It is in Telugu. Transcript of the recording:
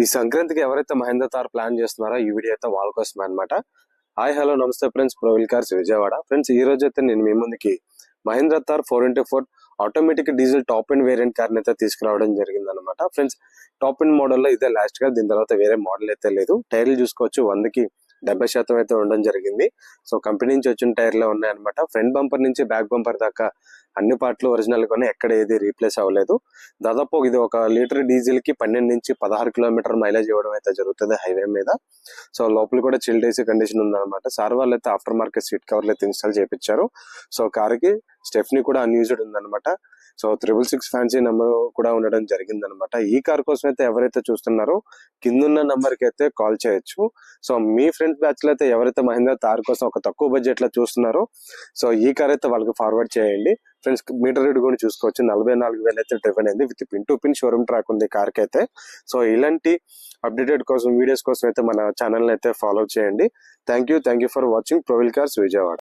ఈ సంక్రాంతికి ఎవరైతే మహేంద్ర తార్ ప్లాన్ చేస్తున్నారో ఈ వీడియో అయితే వాళ్ళ కోసమే అనమాట. హాయ్ హలో నమస్తే ఫ్రెండ్స్, ప్రొవిల్ కార్స్ విజయవాడ. ఫ్రెండ్స్ ఈ రోజు అయితే నేను మీ ముందుకి మహేంద్ర తార్ 4x4 automatic diesel top and variant car అయితే తీసుకురావడం జరిగింది అనమాట. ఫ్రెండ్స్ టాప్ అండ్ మోడల్ లో ఇదే లాస్ట్ గా, దీని తర్వాత వేరే మోడల్ అయితే లేదు. టైర్లు చూసుకోవచ్చు, 100కి 70% అయితే ఉండడం జరిగింది. సో కంపెనీ నుంచి వచ్చిన టైర్లే ఉన్నాయన్నమాట. ఫ్రంట్ బంపర్ నుంచి బ్యాక్ బంపర్ దాకా అన్ని పార్ట్లు ఒరిజినల్ గానే, ఎక్కడ ఏది రీప్లేస్ అవ్వలేదు. దాదాపు ఇది 1 లీటర్ డీజిల్ కి 12 నుంచి 16 కిలోమీటర్ మైలేజ్ ఇవ్వడం అయితే జరుగుతుంది హైవే మీద. సో లోపల కూడా చిల్డ్ ఏసీ కండిషన్ ఉందన్నమాట. సార్ వాళ్ళు అయితే ఆఫ్టర్ మార్కెట్ సీట్ కవర్లు అయితే ఇన్స్టాల్ చేయించారు. సో కార్ కి స్టెఫ్నీ కూడా అన్యూజ్డ్ ఉందన్నమాట. సో 666 ఫ్యాన్సీ నెంబర్ కూడా ఉండడం జరిగింది అనమాట. ఈ కార్ కోసం అయితే ఎవరైతే చూస్తున్నారో కిందున్న నెంబర్ కి అయితే కాల్ చేయొచ్చు. సో మీ ఫ్రెండ్స్ బ్యాచ్ లో అయితే ఎవరైతే మహేంద్ర తార్ కోసం ఒక తక్కువ బడ్జెట్ లో చూస్తున్నారో, సో ఈ కార్ అయితే వాళ్ళకి ఫార్వర్డ్ చేయండి. ఫ్రెండ్స్ మీటర్ రీడ్ కూడా చూసుకోవచ్చు, 44,000 అయితే డ్రివెన్ అయింది. With pin to pin showroom track ఉంది కార్ కి అయితే. సో ఇలాంటి అప్డేటెడ్ కోసం వీడియోస్ కోసం అయితే మన ఛానల్ అయితే ఫాలో చేయండి. Thank you for watching Provil Cars Vijayawada.